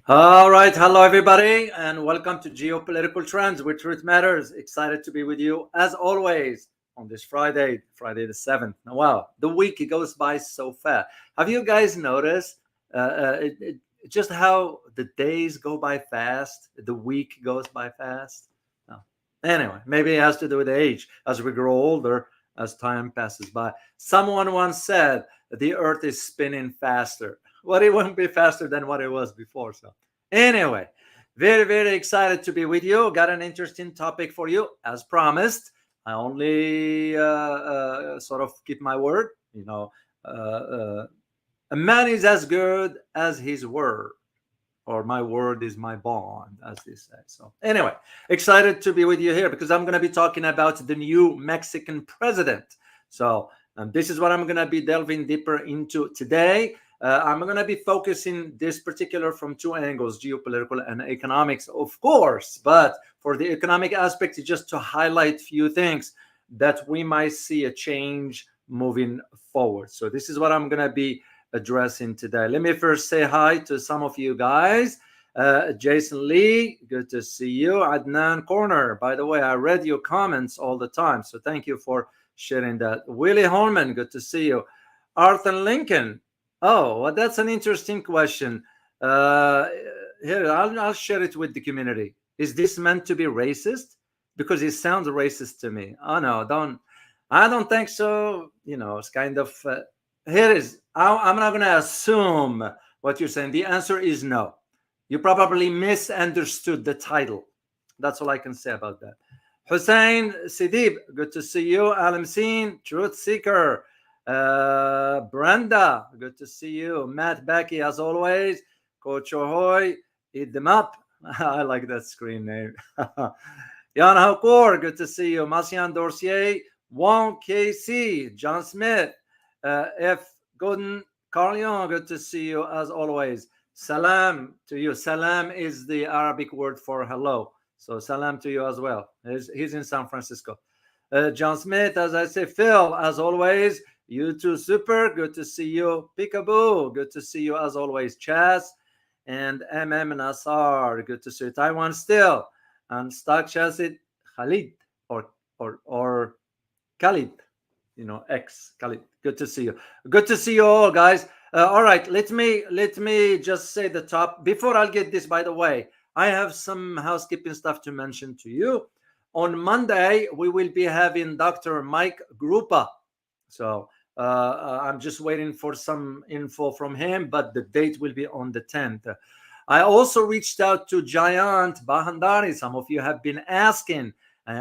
All right. Hello, everybody, and welcome to Geopolitical Trends, where truth matters. Excited to be with you, as always, on this Friday the 7th. Now, wow, the week goes by so fast. Have you guys noticed just how the days go by fast, the week goes by fast? No. Anyway, maybe it has to do with age. As we grow older, as time passes by. Someone once said the earth is spinning faster. Well, it won't be faster than what it was before. So, anyway, very, very excited to be with you. Got an interesting topic for you, as promised. I only sort of keep my word. A man is as good as his word, or my word is my bond, as they say. So, anyway, excited to be with you here because I'm going to be talking about the new Mexican president. So, this is what I'm going to be delving deeper into today. I'm going to be focusing this particular from two angles, geopolitical and economics, of course. But for the economic aspect, just to highlight a few things that we might see a change moving forward. So this is what I'm going to be addressing today. Let me first say hi to some of you guys. Jason Lee, good to see you. Adnan Corner, by the way, I read your comments all the time, so thank you for sharing that. Willie Holman, good to see you. Arthur Lincoln, oh, well, that's an interesting question. Here, I'll share it with the community. Is this meant to be racist? Because it sounds racist to me. Oh no, I don't think so. It's kind of here it is. I'm not going to assume what you're saying. The answer is no. You probably misunderstood the title. That's all I can say about that. Hussein Sidib, good to see you. Alamseen, Truth Seeker. Brenda, good to see you. Matt Becky, as always. Coach Ahoy, eat them up. I like that screen name. Jan Hakor, good to see you. Marcian Dorcier, Wong KC, John Smith, F. Gooden, Carlion, good to see you as always. Salam to you. Salam is the Arabic word for hello. So salam to you as well. He's in San Francisco. John Smith, as I say. Phil, as always. You too, super. Good to see you. Peekaboo, good to see you as always. Chaz and MM Nassar, good to see you. Taiwan still. And Stock Chazit Khalid or Khalid, X Khalid. Good to see you. Good to see you all, guys. All right, let me just say the top. Before I'll get this, by the way, I have some housekeeping stuff to mention to you. On Monday, we will be having Dr. Mike Grupa. So I'm just waiting for some info from him, but the date will be on the 10th. I also reached out to Giant Bahandari. Some of you have been asking.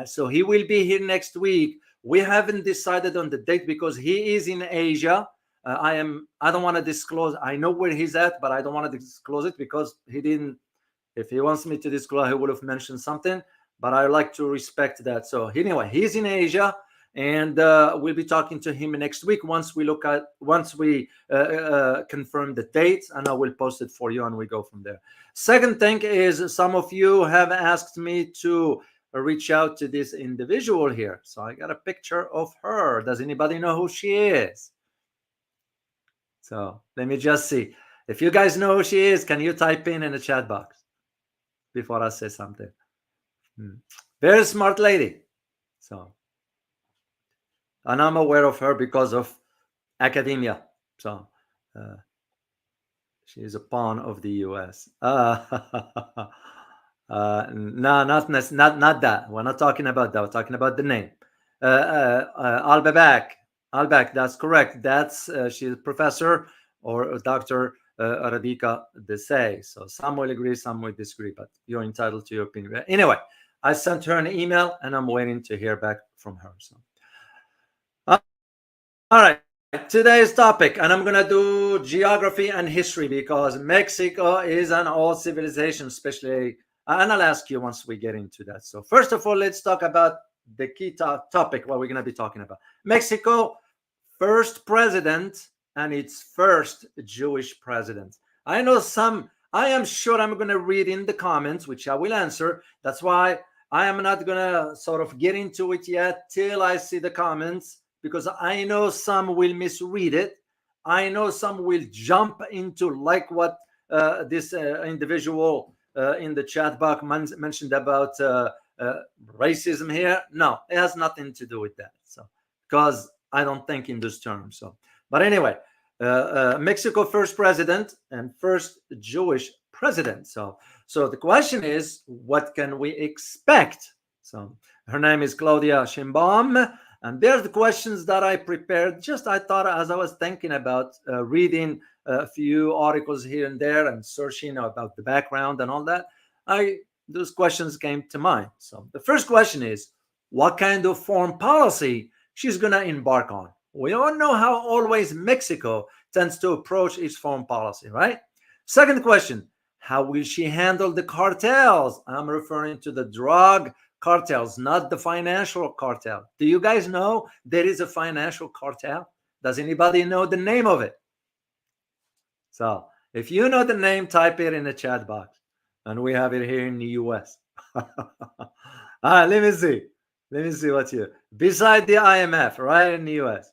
So he will be here next week. We haven't decided on the date because he is in Asia. I don't want to disclose. I know where he's at, but I don't want to disclose it because he didn't. If he wants me to disclose, he would have mentioned something. But I like to respect that. So anyway, he's in Asia. And we'll be talking to him next week once we confirm the dates, and I will post it for you and we go from there. Second thing is, some of you have asked me to reach out to this individual here. So I got a picture of her. Does anybody know who she is? So let me just see. If you guys know who she is, can you type in the chat box before I say something? Very smart lady. So. And I'm aware of her because of academia. So she is a pawn of the U.S. No, not that. We're not talking about that. We're talking about the name. I'll be back. That's correct. That's she's a professor or Dr. Radhika Desai. So some will agree, some will disagree, but you're entitled to your opinion. Anyway, I sent her an email and I'm waiting to hear back from her. So. All right, today's topic, and I'm going to do geography and history because Mexico is an old civilization, especially, and I'll ask you once we get into that. So first of all, let's talk about the key topic, what we're going to be talking about. Mexico, first president, and its first Jewish president. I am sure I'm going to read in the comments, which I will answer. That's why I am not going to sort of get into it yet till I see the comments, because I know some will misread it. I know some will jump into like what this individual in the chat box mentioned about racism here. No, it has nothing to do with that. So, because I don't think in those terms. So, but anyway, Mexico first president and first Jewish president. So the question is, what can we expect? So her name is Claudia Sheinbaum, and there's the questions that I prepared. Just I thought as I was thinking about reading a few articles here and there and searching about the background and all that, those questions came to mind. So the first question is, what kind of foreign policy she's going to embark on? We all know how always Mexico tends to approach its foreign policy, right? Second question, how will she handle the cartels? I'm referring to the drug cartels, not the financial cartel. Do you guys know there is a financial cartel? Does anybody know the name of it? So if you know the name, type it in the chat box. And we have it here in the US. Let me see. Let me see what you, beside the IMF, right, in the US.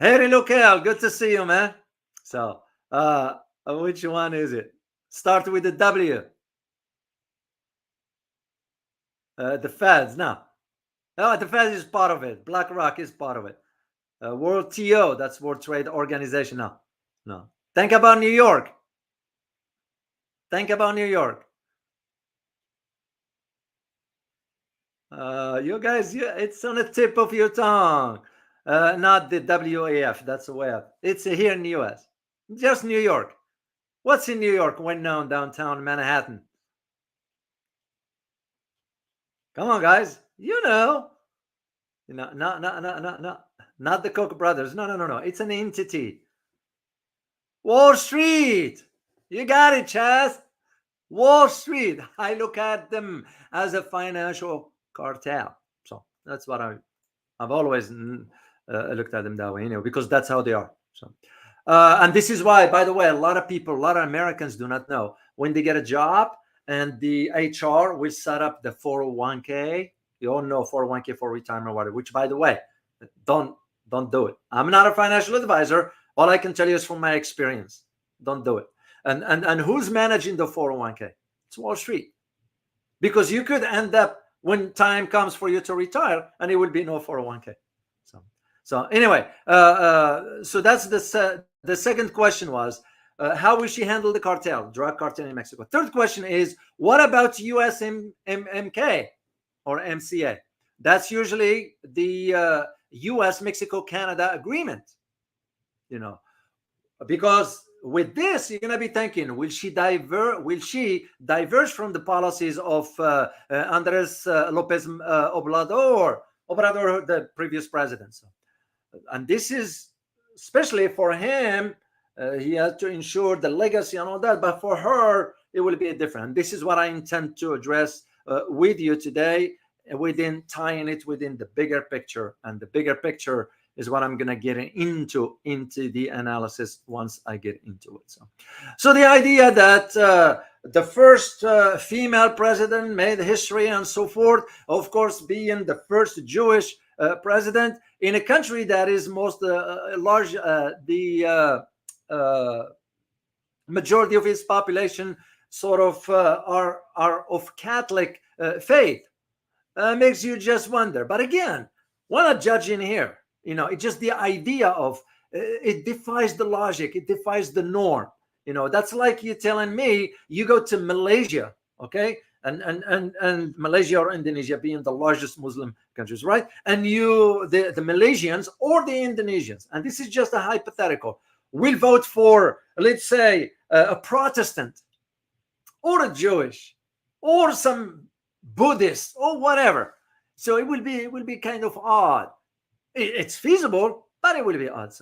Harry Local, good to see you, man. So, which one is it? Start with the W. The Feds, no. No, the Feds is part of it. BlackRock is part of it. World TO, that's World Trade Organization. No. Think about New York. Think about New York. You guys, it's on the tip of your tongue. Not the WAF, that's a way up. It's here in the US. Just New York. What's in New York when known downtown Manhattan? Come on, guys. You know. No, not the Koch brothers. No. It's an entity. Wall Street. You got it, Chaz. Wall Street. I look at them as a financial cartel. So that's what I've always looked at them that way, because that's how they are. So, and this is why, by the way, a lot of Americans do not know when they get a job and the HR will set up the 401k. You all know 401k for retirement, whatever. Which, by the way, don't do it. I'm not a financial advisor. All I can tell you is from my experience. Don't do it. And who's managing the 401k? It's Wall Street, because you could end up when time comes for you to retire, and it will be no 401k. So anyway, so that's the second question was, how will she handle the drug cartel in Mexico? Third question is, what about USMK or MCA? That's usually the US Mexico Canada agreement, because with this, you're going to be thinking, will she diverge from the policies of Andres Lopez Obrador, the previous president? And this is especially for him, he has to ensure the legacy and all that, but for her, it will be different. And this is what I intend to address with you today, tying it within the bigger picture. And the bigger picture is what I'm going to get into the analysis once I get into it. So the idea that the first female president made history and so forth, of course, being the first Jewish president in a country that is most large, the majority of its population sort of are of Catholic faith, makes you just wonder. But again, we're not judging here. It's just the idea of it defies the logic. It defies the norm. That's like you telling me you go to Malaysia, okay? And Malaysia or Indonesia being the largest Muslim countries, right? And the Malaysians or the Indonesians, and this is just a hypothetical, will vote for, let's say, a Protestant or a Jewish or some Buddhist or whatever. So it will be kind of odd. It's feasible, but it will be odd.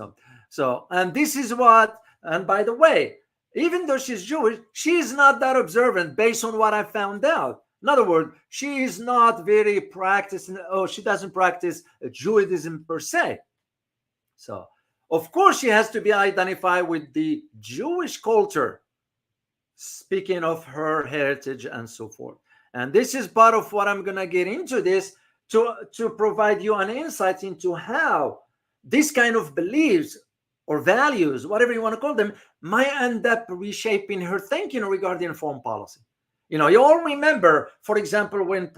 So and this is what, and by the way, even though she's Jewish, she's not that observant based on what I found out. In other words, she is not very practicing, she doesn't practice Judaism per se. So, of course, she has to be identified with the Jewish culture, speaking of her heritage and so forth. And this is part of what I'm going to get into this to provide you an insight into how this kind of beliefs or values, whatever you want to call them, might end up reshaping her thinking regarding foreign policy. You all remember, for example, when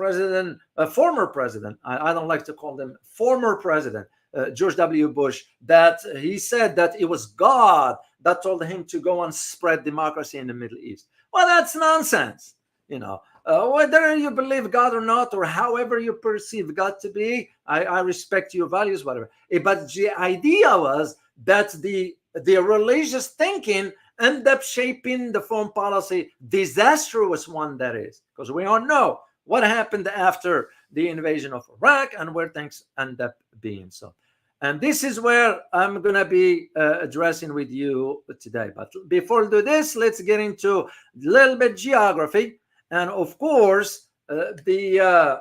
former president, I don't like to call them former president, George W. Bush, that he said that it was God that told him to go and spread democracy in the Middle East. Well, that's nonsense. Whether you believe God or not, or however you perceive God to be, I respect your values, whatever. But the idea was that the religious thinking end up shaping the foreign policy, disastrous one that is, because we all know what happened after the invasion of Iraq and where things end up being. So, and this is where I'm going to be addressing with you today. But before we do this, let's get into a little bit geography, and of course the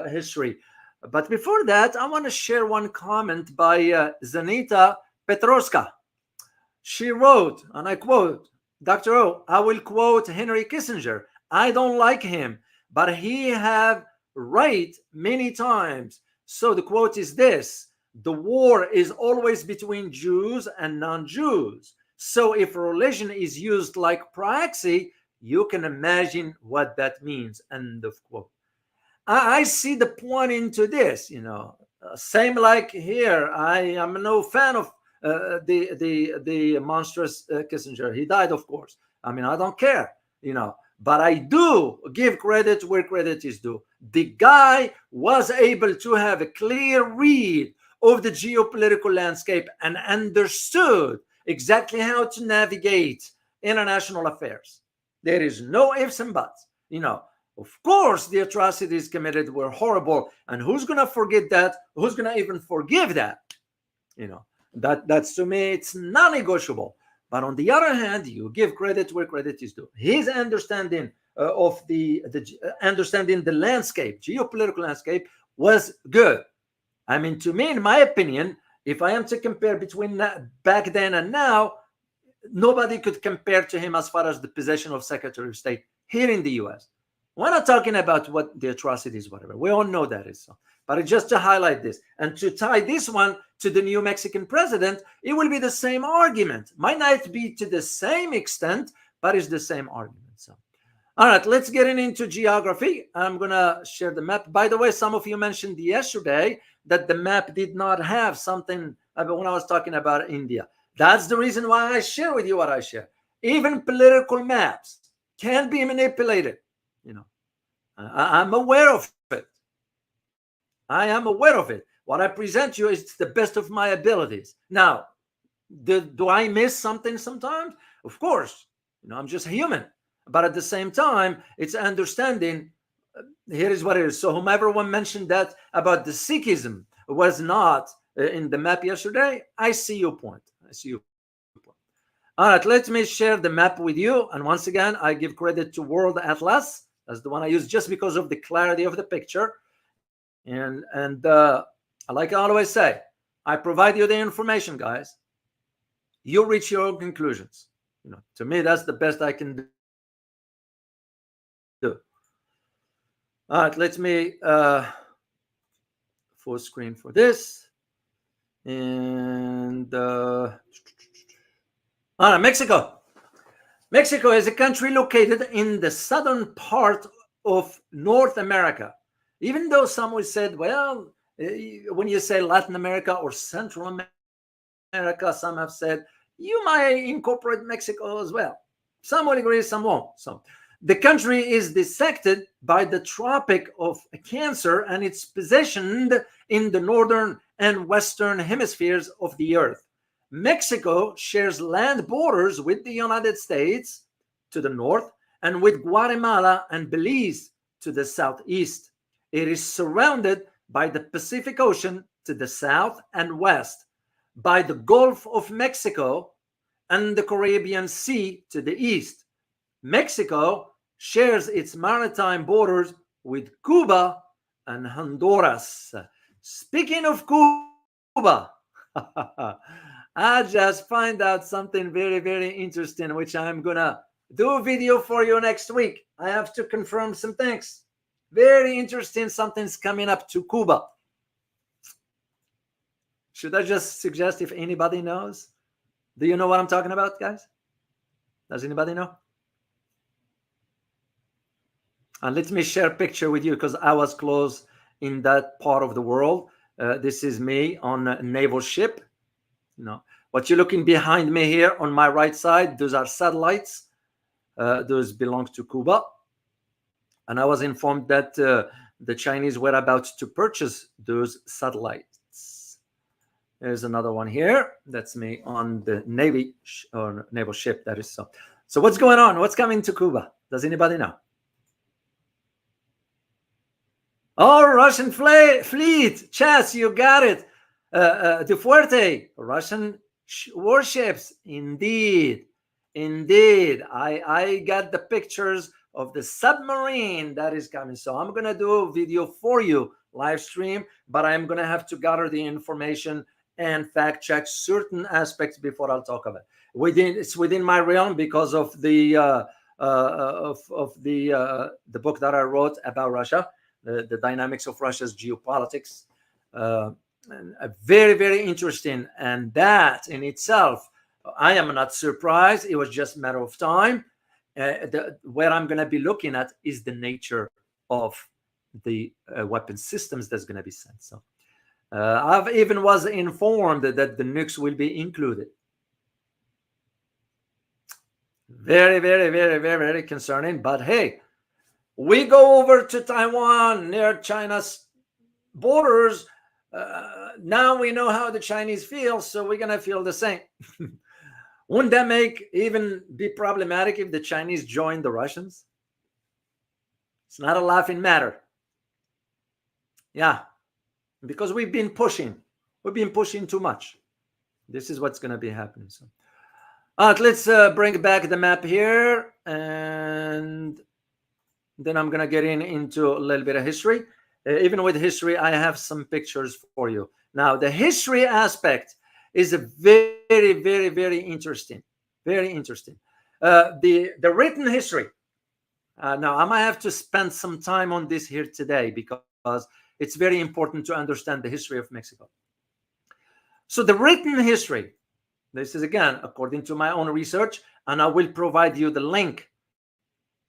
history. But before that, I want to share one comment by Zanita Petrovska. She wrote, and I quote, Dr. O, I will quote Henry Kissinger. I don't like him, but he have right many times. So the quote is this: the war is always between Jews and non-Jews. So if religion is used like proxy, you can imagine what that means. End of quote. I see the point into this, same like here. I am no fan of the monstrous Kissinger. He died, of course. I mean, I don't care, but I do give credit where credit is due. The guy was able to have a clear read of the geopolitical landscape and understood exactly how to navigate international affairs. There is no ifs and buts. Of course, the atrocities committed were horrible, and who's going to forget that? Who's going to even forgive that? That's, to me, it's non-negotiable. But on the other hand, you give credit where credit is due. His understanding of understanding the landscape, geopolitical landscape, was good. I mean, to me, in my opinion, if I am to compare between back then and now, nobody could compare to him as far as the position of Secretary of State here in the U.S. We're not talking about what the atrocities, whatever. We all know that is so. But just to highlight this and to tie this one to the new Mexican president, it will be the same argument. Might not be to the same extent, but it's the same argument. So, all right, let's get into geography. I'm going to share the map. By the way, some of you mentioned yesterday that the map did not have something when I was talking about India. That's the reason why I share with you what I share. Even political maps can be manipulated. I'm aware of it. I am aware of it. What I present you is the best of my abilities. Now, do I miss something sometimes? Of course. I'm just human. But at the same time, it's understanding. Here is what it is. So whomever one mentioned that about the Sikhism was not in the map yesterday, I see your point. All right, let me share the map with you. And once again, I give credit to World Atlas. That's the one I use just because of the clarity of the picture. And like I always say, I provide you the information, guys. You reach your own conclusions. To me, that's the best I can do. All right, let me full screen for this. And all right, Mexico. Mexico is a country located in the southern part of North America. Even though some would say, well, when you say Latin America or Central America, some have said, you might incorporate Mexico as well. Some will agree, some won't. So the country is dissected by the Tropic of Cancer, and it's positioned in the northern and western hemispheres of the earth. Mexico shares land borders with the United States to the north and with Guatemala and Belize to the southeast. It is surrounded by the Pacific Ocean to the south and west, by the Gulf of Mexico and the Caribbean Sea to the east. Mexico shares its maritime borders with Cuba and Honduras. Speaking of Cuba, I just find out something very, very interesting, which I'm going to do a video for you next week. I have to confirm some things. Very interesting. Something's coming up to Cuba. Should I just suggest if anybody knows? Do you know what I'm talking about, guys? Does anybody know? And let me share a picture with you because I was close in that part of the world. This is me on a naval ship. What you're looking behind me here on my right side, those are satellites. Those belong to Cuba. And I was informed that the Chinese were about to purchase those satellites. There's another one here. That's me on the Navy or naval ship. That is so. So what's going on? What's coming to Cuba? Does anybody know? Oh, Russian fleet. Chess, you got it. De Fuerte, Russian warships. Indeed. I got the pictures of the submarine that is coming. So I'm going to do a video for you, live stream, but I'm going to have to gather the information and fact check certain aspects before I'll talk about it. It's within my realm because of the the book that I wrote about Russia, the dynamics of Russia's geopolitics. Very, very interesting. And that in itself, I am not surprised. It was just a matter of time. Where I'm going to be looking at is the nature of the weapon systems that's going to be sent. So I've even was informed that the nukes will be included. Very, very, very, very, very concerning. But hey, we go over to Taiwan near China's borders. Now we know how the Chinese feel, so we're going to feel the same. Wouldn't that even be problematic if the Chinese joined the Russians? It's not a laughing matter. Yeah, because we've been pushing. We've been pushing too much. This is what's going to be happening. So, let's bring back the map here, and then I'm going to get into a little bit of history. Even with history, I have some pictures for you. Now, the history aspect is a very, very, very interesting. Very interesting. The written history. Now, I might have to spend some time on this here today because it's very important to understand the history of Mexico. So the written history, this is again, according to my own research, and I will provide you the link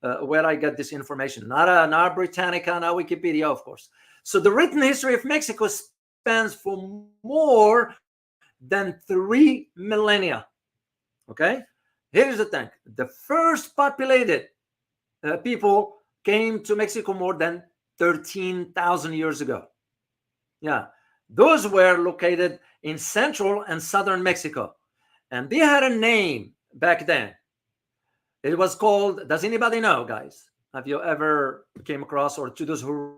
where I get this information. Not Britannica, not Wikipedia, of course. So the written history of Mexico spans for more than 3 millennia. Okay, here's the thing: the first populated people came to Mexico more than 13,000 years ago. Yeah, those were located in central and southern Mexico, and they had a name back then. It was called, does anybody know, guys? Have you ever came across, or to those who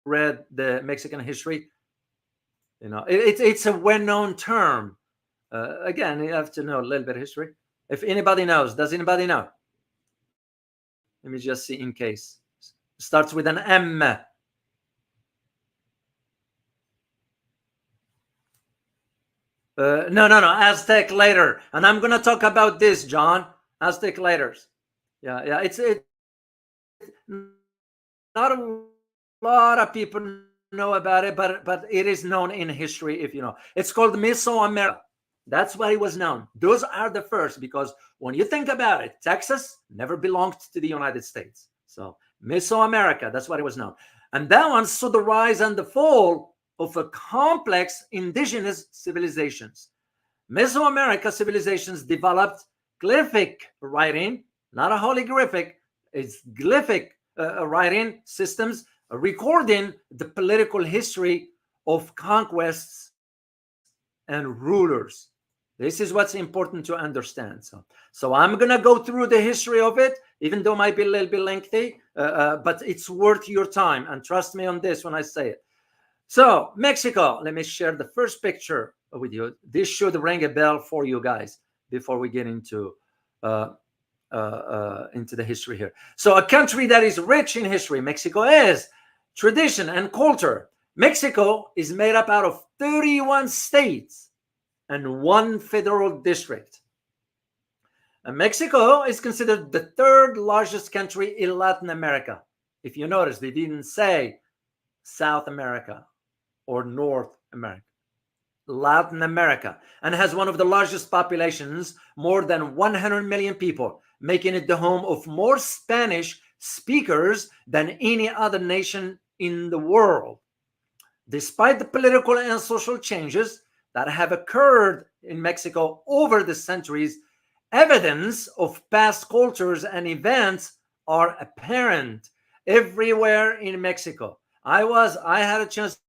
read the Mexican history? It's a well-known term. Again, you have to know a little bit of history. If anybody knows, does anybody know? Let me just see in case. Starts with an M. No. Aztec later. And I'm going to talk about this, John. Aztec later. Yeah. It's not a lot of people know about it, but it is known in history, if you know. It's called Mesoamerica. That's why it was known. Those are the first, because when you think about it, Texas never belonged to the United States. So Mesoamerica, that's what it was known. And that one saw the rise and the fall of a complex indigenous civilizations. Mesoamerica civilizations developed glyphic writing, not a hieroglyphic, it's glyphic writing systems, recording the political history of conquests and rulers. This is what's important to understand. So I'm going to go through the history of it, even though it might be a little bit lengthy, but it's worth your time. And trust me on this when I say it. So Mexico, let me share the first picture with you. This should ring a bell for you guys before we get into the history here. So a country that is rich in history, Mexico is, tradition and culture. Mexico is made up out of 31 states and 1 federal district. And Mexico is considered the 3rd largest country in Latin America. If you notice, they didn't say South America or North America. Latin America, and has one of the largest populations, more than 100 million people, making it the home of more Spanish speakers than any other nation in the world. Despite the political and social changes that have occurred in Mexico over the centuries, evidence of past cultures and events are apparent everywhere in Mexico. I had a chance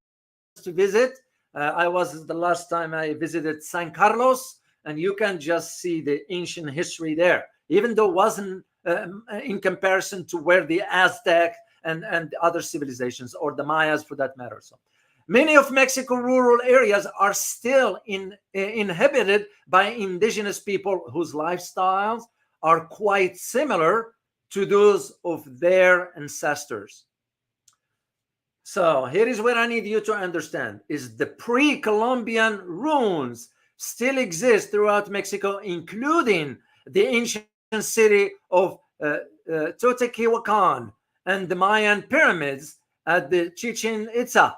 to visit. I was the last time I visited San Carlos, and you can just see the ancient history there, even though it wasn't in comparison to where the Aztec and other civilizations, or the Mayas for that matter. So many of Mexico's rural areas are still inhabited by indigenous people whose lifestyles are quite similar to those of their ancestors. So here is what I need you to understand is the pre-Columbian ruins still exist throughout Mexico, including the ancient city of Teotihuacan and the Mayan pyramids at the Chichen Itza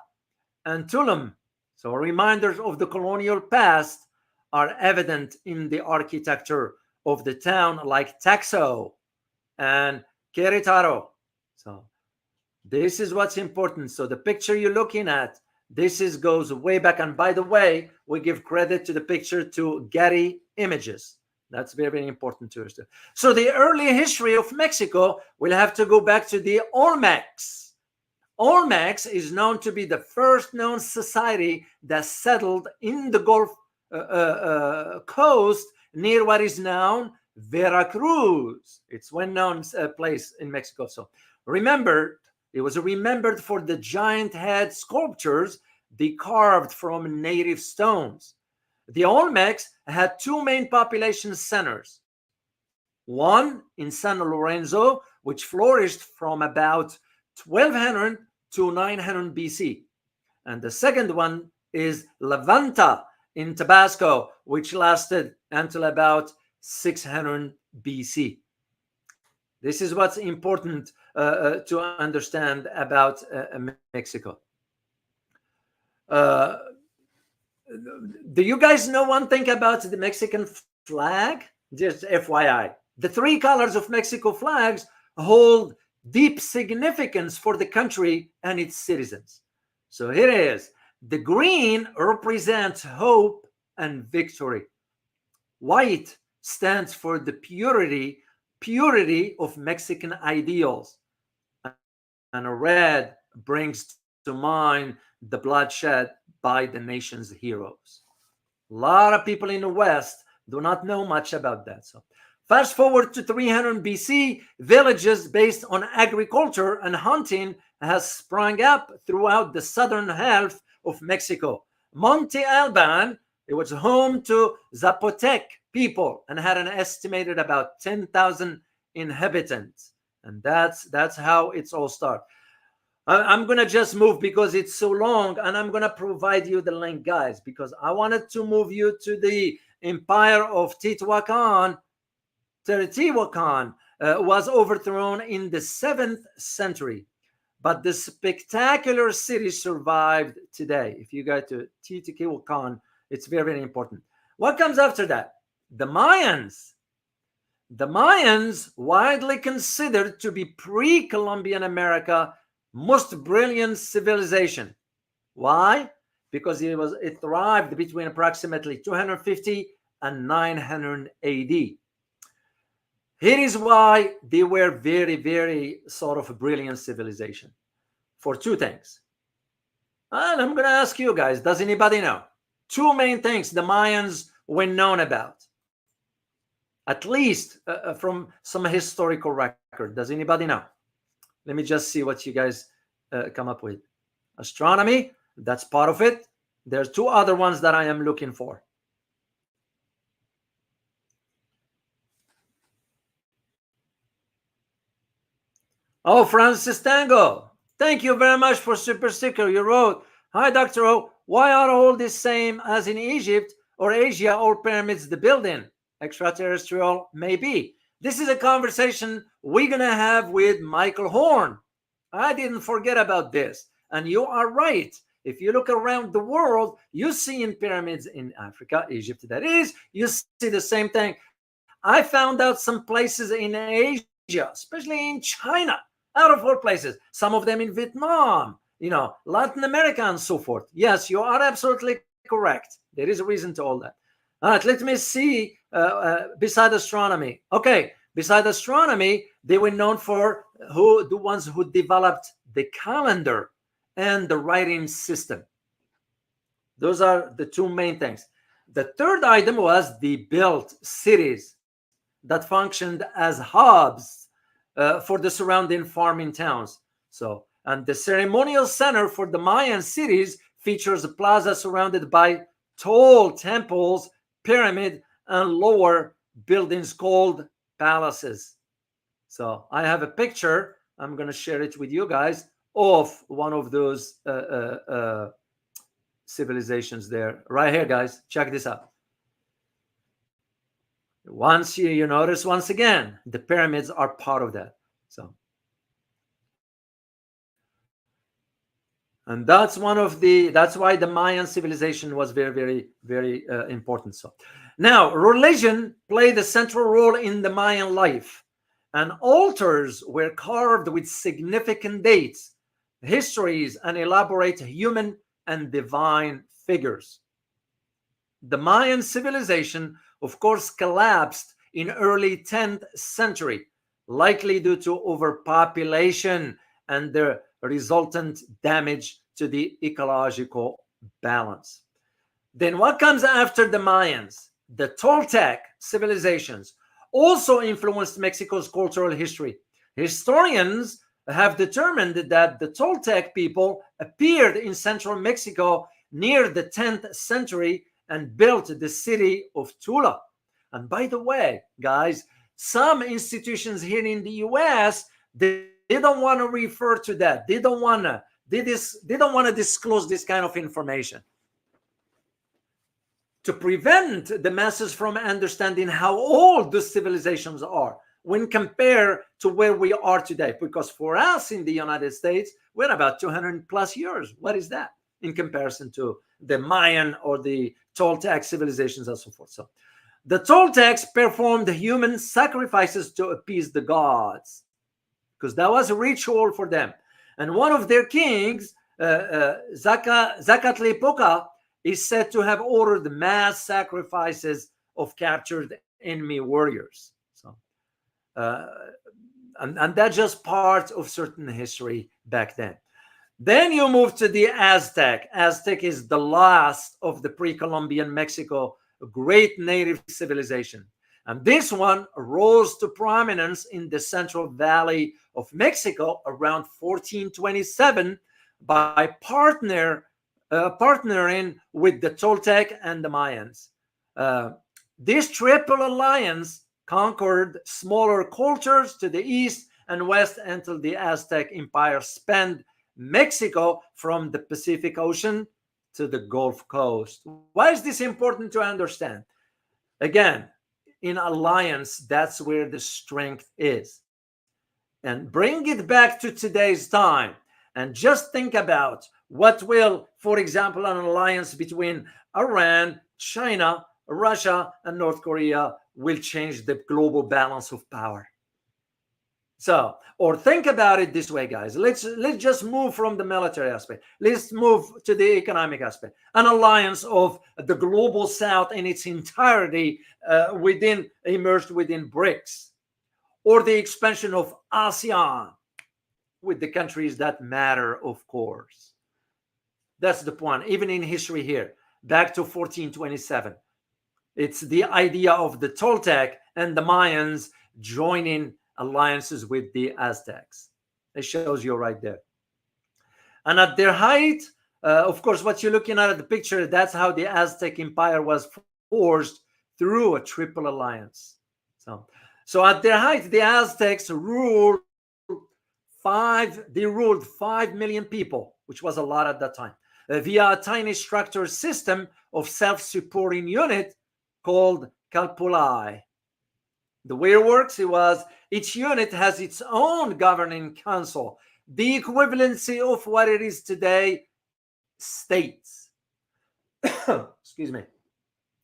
and Tulum. So reminders of the colonial past are evident in the architecture of the town, like Taxo and Querétaro. So this is what's important. So the picture you're looking at, goes way back. And by the way, we give credit to the picture to Getty Images. That's very, very important to us. So the early history of Mexico will have to go back to the Olmecs. Olmecs is known to be the first known society that settled in the Gulf coast near what is now Veracruz. It's a well-known place in Mexico. So remember, it was remembered for the giant head sculptures they carved from native stones. The Olmecs had two main population centers. One in San Lorenzo, which flourished from about 1200 to 900 BC. And the second one is Levanta in Tabasco, which lasted until about 600 BC. This is what's important to understand about Mexico. Do you guys know one thing about the Mexican flag? Just FYI. The three colors of Mexico flags hold deep significance for the country and its citizens. So here it is. The green represents hope and victory. White stands for the purity of Mexican ideals. And red brings to mind the bloodshed by the nation's heroes. A lot of people in the West do not know much about that. So fast forward to 300 BC, villages based on agriculture and hunting has sprung up throughout the southern half of Mexico. Monte Alban, it was home to Zapotec people and had an estimated about 10,000 inhabitants. And that's how it's all started. I'm going to just move because it's so long, and I'm going to provide you the link, guys, because I wanted to move you to the empire of Teotihuacan. Teotihuacan was overthrown in the 7th century, but the spectacular city survived today. If you go to Teotihuacan, it's very, very important. What comes after that? The Mayans. The Mayans, widely considered to be pre-Columbian America, most brilliant civilization. Why? Because it thrived between approximately 250 and 900 AD. Here is why they were very, very sort of a brilliant civilization. For two things. And I'm going to ask you guys, does anybody know? Two main things the Mayans were known about. At least from some historical record. Does anybody know? Let me just see what you guys come up with. Astronomy, that's part of it. There's two other ones that I am looking for. Oh, Francis Tango, thank you very much for super sticker. You wrote, hi, Dr. O, why are all the same as in Egypt or Asia, all pyramids the building? Extraterrestrial, maybe. This is a conversation we're going to have with Michael Horn. I didn't forget about this. And you are right. If you look around the world, you see in pyramids in Africa, Egypt, that is, you see the same thing. I found out some places in Asia, especially in China, out of all places, some of them in Vietnam, Latin America and so forth. Yes, you are absolutely correct. There is a reason to all that. All right, let me see. Beside astronomy, okay, beside astronomy, they were known for the ones who developed the calendar and the writing system. Those are the two main things. The third item was they built cities that functioned as hubs for the surrounding farming towns. So, and the ceremonial center for the Mayan cities features a plaza surrounded by tall temples, pyramid, and lower buildings called palaces. So I have a picture. I'm going to share it with you guys of one of those civilizations there. Right here, guys. Check this out. Once you notice, once again, the pyramids are part of that. So, and that's why the Mayan civilization was very, very, very important. So now religion played a central role in the Mayan life, and altars were carved with significant dates, histories, and elaborate human and divine figures. The Mayan civilization, of course, collapsed in early 10th century, likely due to overpopulation and the resultant damage to the ecological balance. Then what comes after the Mayans? The Toltec civilizations also influenced Mexico's cultural history. Historians have determined that the Toltec people appeared in central Mexico near the 10th century and built the city of Tula. And by the way, guys, some institutions here in the US, they don't want to refer to that. They don't want to disclose this kind of information to prevent the masses from understanding how old the civilizations are when compared to where we are today. Because for us in the United States, we're about 200 plus years. What is that in comparison to the Mayan or the Toltec civilizations and so forth? So the Toltecs performed human sacrifices to appease the gods, because that was a ritual for them. And one of their kings, Zacatlipoca, is said to have ordered mass sacrifices of captured enemy warriors. So, and that's just part of certain history back then. Then you move to the Aztec. Aztec is the last of the pre-Columbian Mexico great native civilization. And this one rose to prominence in the Central Valley of Mexico around 1427 by partnering with the Toltec and the Mayans. This triple alliance conquered smaller cultures to the east and west until the Aztec Empire spanned Mexico from the Pacific Ocean to the Gulf Coast. Why is this important to understand? Again, in alliance, that's where the strength is. And bring it back to today's time and just think about what will, for example, an alliance between Iran, China, Russia, and North Korea will change the global balance of power. So, or think about it this way, guys. Let's just move from the military aspect. Let's move to the economic aspect. An alliance of the global South in its entirety emerged within BRICS, or the expansion of ASEAN with the countries that matter, of course. That's the point. Even in history here, back to 1427, it's the idea of the Toltec and the Mayans joining alliances with the Aztecs. It shows you right there. And at their height, of course, what you're looking at the picture, that's how the Aztec Empire was forged through a triple alliance. So at their height, the Aztecs ruled 5 million people, which was a lot at that time, via a tiny structured system of self-supporting unit called calpulai. The way it works, each unit has its own governing council, the equivalency of what it is today states. Excuse me.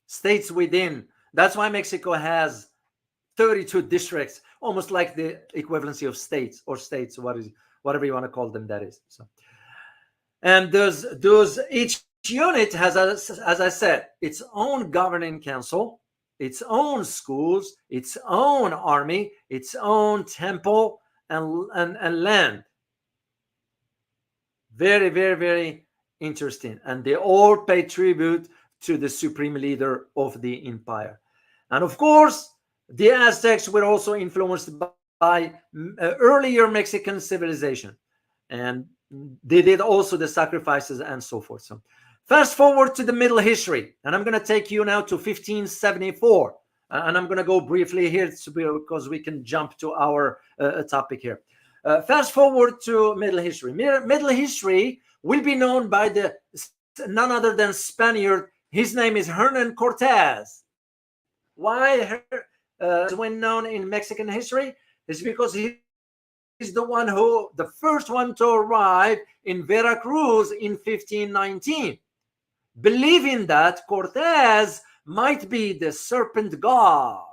States within. That's why Mexico has 32 districts, almost like the equivalency of states or states, whatever you want to call them, that is. So, and those each unit has, as I said, its own governing council, its own schools, its own army, its own temple and land. Very, very, very interesting. And they all pay tribute to the supreme leader of the empire. And of course, the Aztecs were also influenced by earlier Mexican civilization. And they did also the sacrifices and so forth. So fast forward to the Middle history. And I'm going to take you now to 1574. And I'm going to go briefly here because we can jump to our topic here. Fast forward to Middle history. Middle history will be known by none other than Spaniard. His name is Hernan Cortez. Why when known in Mexican history? Is because he's the first one to arrive in Veracruz in 1519, believing that Cortez might be the serpent god.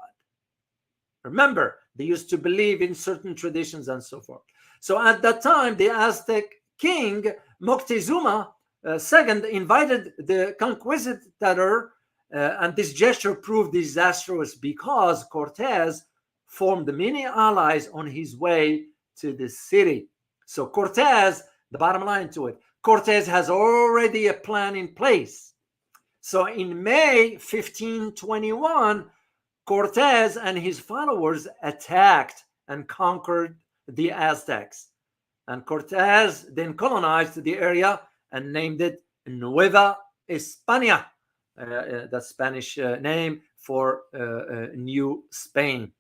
Remember, they used to believe in certain traditions and so forth. So at that time, the Aztec king Moctezuma II invited the conquistador, and this gesture proved disastrous because Cortez formed many allies on his way to the city. So Cortez, the bottom line to it, Cortez has already a plan in place. So in May 1521, Cortez and his followers attacked and conquered the Aztecs. And Cortez then colonized the area and named it Nueva España, the Spanish name for New Spain.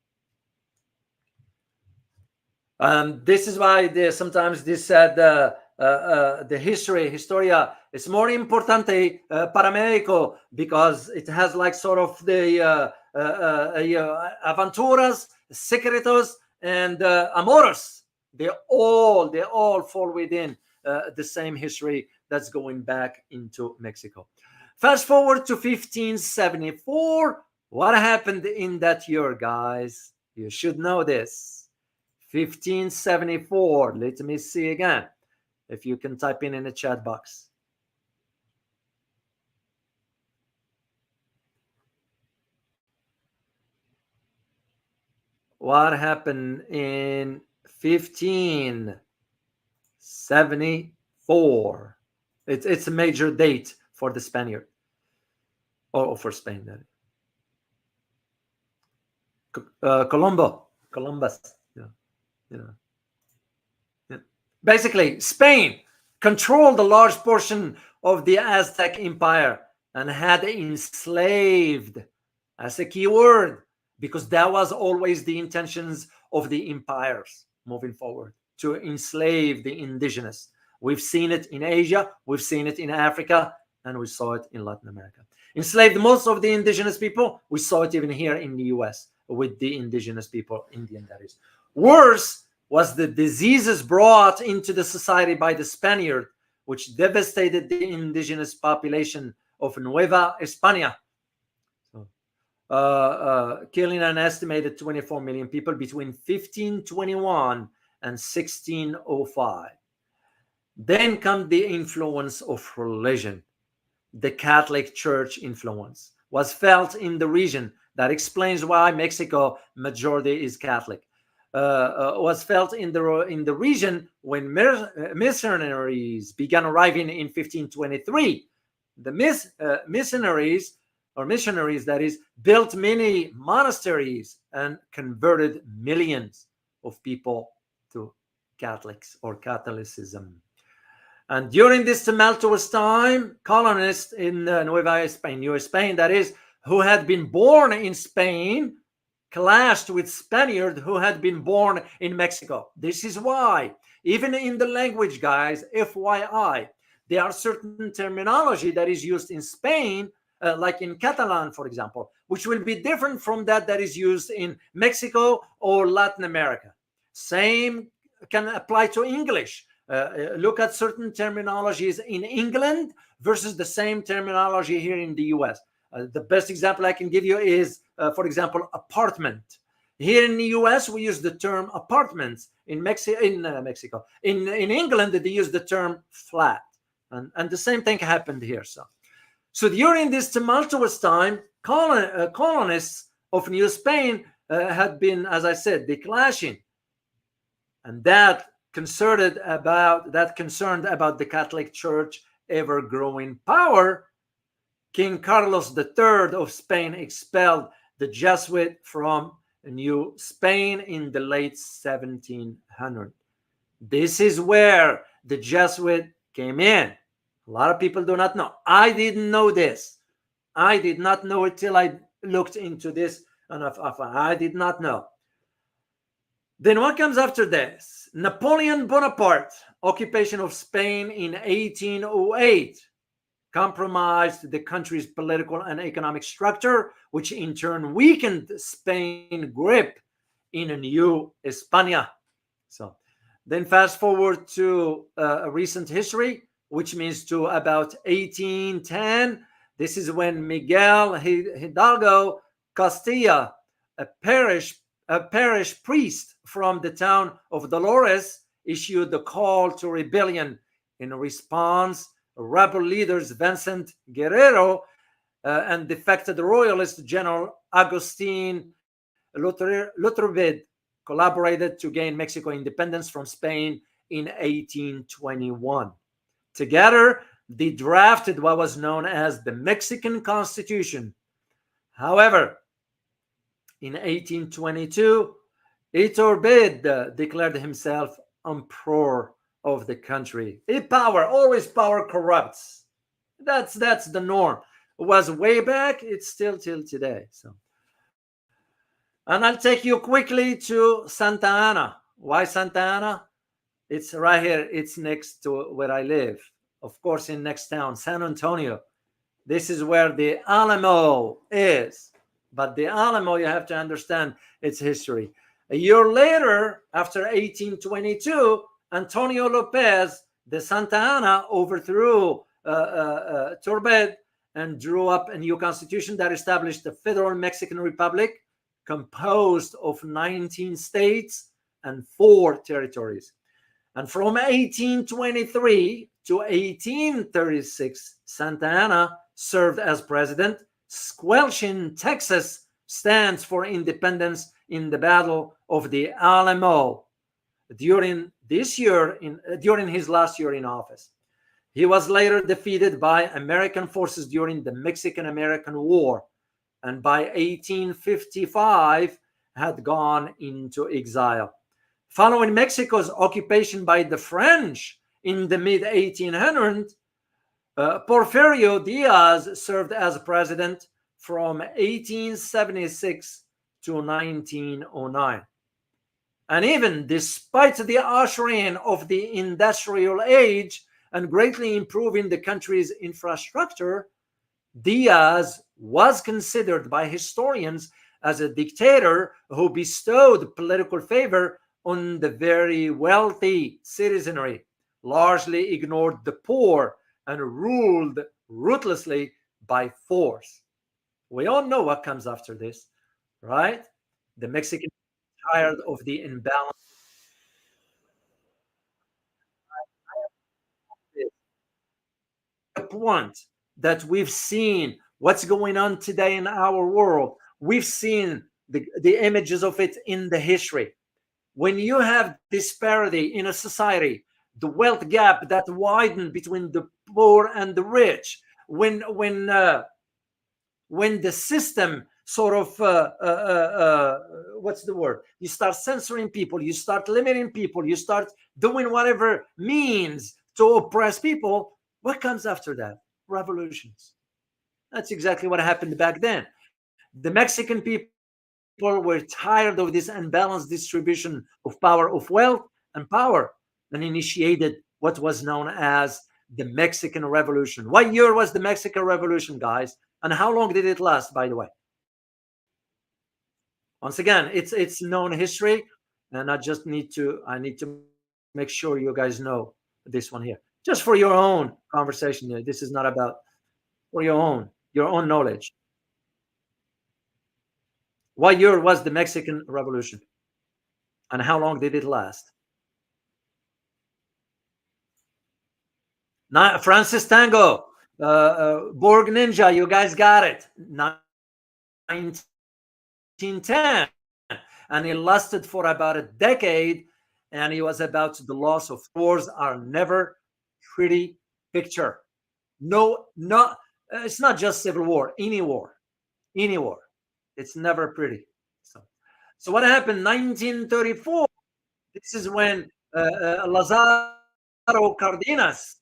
This is why sometimes this said the historia is more importante para México, because it has like sort of the aventuras, secretos, and amores. They all fall within the same history that's going back into Mexico. Fast forward to 1574. What happened in that year, guys? You should know this. 1574. Let me see again. If you can type in the chat box. What happened in 1574? It's a major date for the Spaniard, or for Spain. Columbus. Basically, Spain controlled a large portion of the Aztec Empire and had enslaved, as a key word, because that was always the intentions of the empires moving forward, to enslave the indigenous. We've seen it in Asia, we've seen it in Africa, and we saw it in Latin America. Enslaved most of the indigenous people. We saw it even here in the US with the indigenous people, Indian that is. Worse was the diseases brought into the society by the Spaniard, which devastated the indigenous population of Nueva España, killing an estimated 24 million people between 1521 and 1605. Then comes the influence of religion. The Catholic Church influence was felt in the region. That explains why Mexico majority is Catholic. Was felt in the region when missionaries began arriving in 1523. The missionaries that is, built many monasteries and converted millions of people to Catholics or Catholicism. And during this tumultuous time, colonists in Nueva Spain, that is, who had been born in Spain, clashed with Spaniards who had been born in Mexico. This is why, even in the language, guys, FYI, there are certain terminology that is used in Spain, like in Catalan, for example, which will be different from that is used in Mexico or Latin America. Same can apply to English. Look at certain terminologies in England versus the same terminology here in the US. The best example I can give you is, for example, apartment. Here in the US, we use the term apartments. In Mexico, in England, they use the term flat. And the same thing happened here. So during this tumultuous time, colonists of New Spain had been, as I said, declassing. And that concerned about the Catholic Church ever-growing power. King Carlos III of Spain expelled the Jesuit from New Spain in the late 1700s. This is where the Jesuit came in. A lot of people do not know. I didn't know this. I did not know it till I looked into this, and I did not know. Then what comes after this? Napoleon Bonaparte, occupation of Spain in 1808, compromised the country's political and economic structure, which in turn weakened Spain's grip in a new España. So then fast forward to recent history, which means to about 1810. This is when Miguel Hidalgo Castilla, a parish priest from the town of Dolores, issued the call to rebellion. In response, rebel leaders Vincent Guerrero and defected royalist General Agustin Iturbide collaborated to gain Mexico independence from Spain in 1821. Together, they drafted what was known as the Mexican Constitution. However, in 1822, Iturbide declared himself emperor of the country. Always power corrupts. That's the norm. It was way back, it's still till today. And I'll take you quickly to Santa Ana. Why Santa Ana? It's right here. It's next to where I live. Of course, in next town, San Antonio. This is where the Alamo is. But the Alamo, you have to understand its history. A year later, after 1822, Antonio Lopez de Santa Anna overthrew Iturbide and drew up a new constitution that established the Federal Mexican Republic, composed of 19 states and 4 territories. And from 1823 to 1836, Santa Anna served as president, squelching Texas' stands for independence in the Battle of the Alamo during his last year in office. He was later defeated by American forces during the Mexican-American War, and by 1855 had gone into exile. Following Mexico's occupation by the French in the mid-1800s, Porfirio Diaz served as president from 1876 to 1909. And even despite the ushering of the industrial age and greatly improving the country's infrastructure, Diaz was considered by historians as a dictator who bestowed political favor on the very wealthy citizenry, largely ignored the poor, and ruled ruthlessly by force. We all know what comes after this, right? The Mexicans tired of the imbalance. The point that we've seen what's going on today in our world. We've seen the images of it in the history. When you have disparity in a society, the wealth gap that widened between the poor and the rich, when the system sort of what's the word? You start censoring people, you start limiting people, you start doing whatever means to oppress people. What comes after that? Revolutions. That's exactly what happened back then. The Mexican people were tired of this unbalanced distribution of power, of wealth and power, and initiated what was known as the Mexican Revolution. What year was the Mexican Revolution, guys? And how long did it last, by the way? Once again, it's known history, and I need to make sure you guys know this one here, just for your own conversation. This is not about for your own knowledge. What year was the Mexican Revolution, and how long did it last? Francis Tango, Borg Ninja, you guys got it. 1910, and it lasted for about a decade, and it was about the loss of wars are never pretty picture. No, not it's not just civil war, any war, any war. It's never pretty. So what happened? 1934. This is when Lazaro Cardenas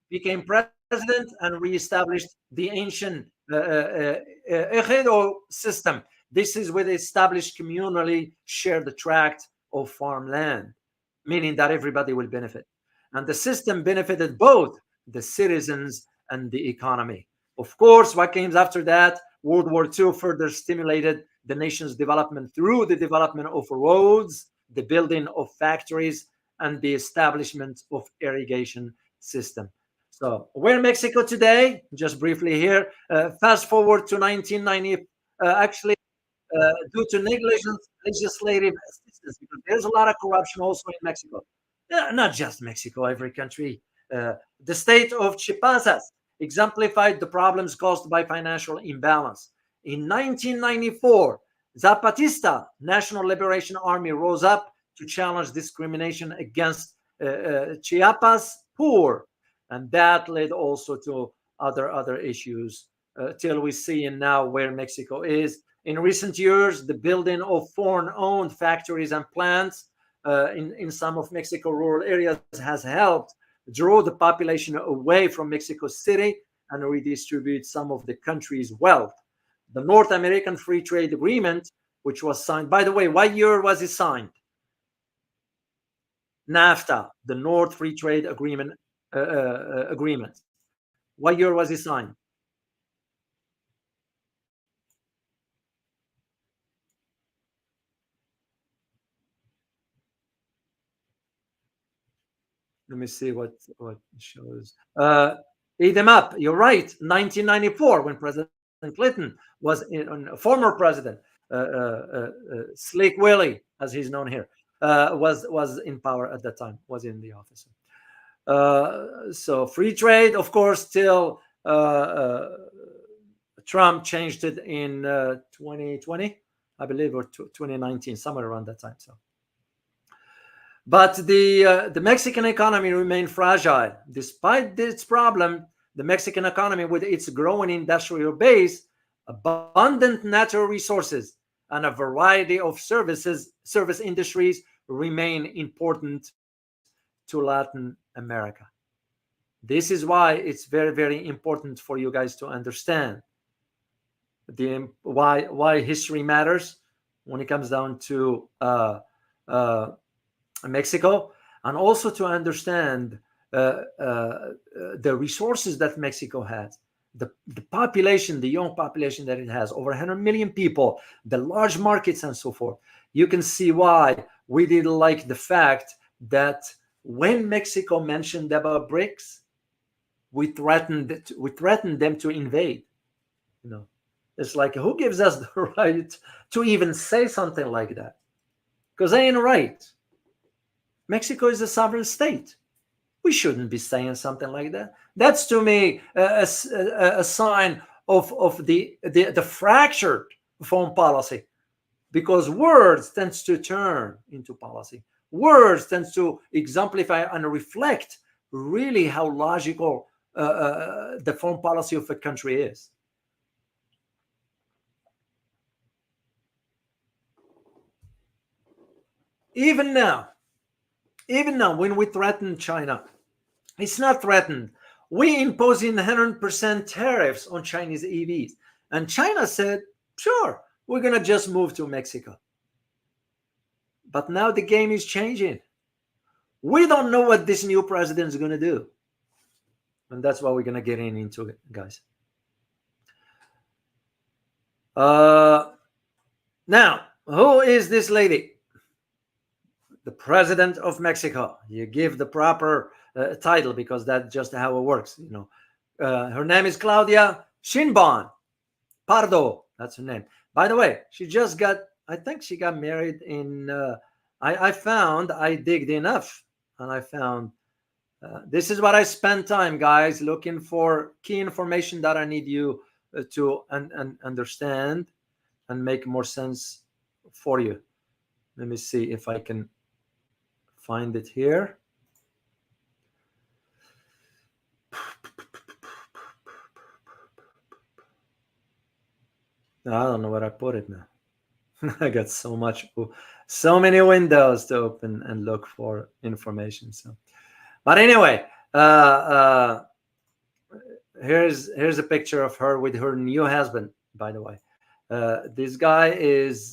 became president and reestablished the ancient ejido system. This is where they established communally shared tract of farmland, meaning that everybody will benefit. And the system benefited both the citizens and the economy. Of course, what came after that, World War II further stimulated the nation's development through the development of roads, the building of factories, and the establishment of irrigation system. So where Mexico today, just briefly here, fast forward to 1990, actually, due to negligent legislative assistance, because there's a lot of corruption also in Mexico. Not just Mexico, every country. The state of Chiapas exemplified the problems caused by financial imbalance. In 1994, Zapatista National Liberation Army rose up to challenge discrimination against Chiapas poor, and that led also to other issues till we see now where Mexico is. In recent years, the building of foreign-owned factories and plants in some of Mexico rural areas has helped draw the population away from Mexico City and redistribute some of the country's wealth. The North American Free Trade Agreement, which was signed, by the way, what year was it signed? NAFTA, the North Free Trade Agreement. What year was it signed? Let me see what shows. Eat them up. You're right. 1994, when President Clinton was former president, Slick Willie, as he's known here, was in power at that time. Was in the office. So free trade, of course, till Trump changed it in 2020, I believe, or 2019, somewhere around that time. So. But the Mexican economy remained fragile. Despite its problem, the Mexican economy, with its growing industrial base, abundant natural resources, and a variety of service industries, remain important to Latin America. This is why it's very, very important for you guys to understand why history matters when it comes down to Mexico, and also to understand the resources that Mexico has, the population, the young population that it has, over 100 million people, the large markets, and so forth. You can see why we didn't like the fact that when Mexico mentioned about BRICS, we threatened them to invade. You know, it's like, who gives us the right to even say something like that? Because they ain't right. Mexico is a sovereign state. We shouldn't be saying something like that. That's, to me, a sign of the fractured foreign policy, because words tends to turn into policy. Words tends to exemplify and reflect really how logical the foreign policy of a country is. Even now, when we threaten China, it's not threatened. We imposing 100% tariffs on Chinese EVs. And China said, sure, we're going to just move to Mexico. But now the game is changing. We don't know what this new president is going to do. And that's why we're going to get into it, guys. Now, who is this lady? The president of Mexico. You give the proper title, because that's just how it works. Her name is Claudia Sheinbaum. Pardo, that's her name. By the way, I think she got married in, I digged enough, and I found, this is what I spend time, guys, looking for key information that I need you to understand and make more sense for you. Let me see if I can find it here. I don't know where I put it now. I got so many windows to open and look for information. So, but anyway, here's a picture of her with her new husband. By the way, this guy is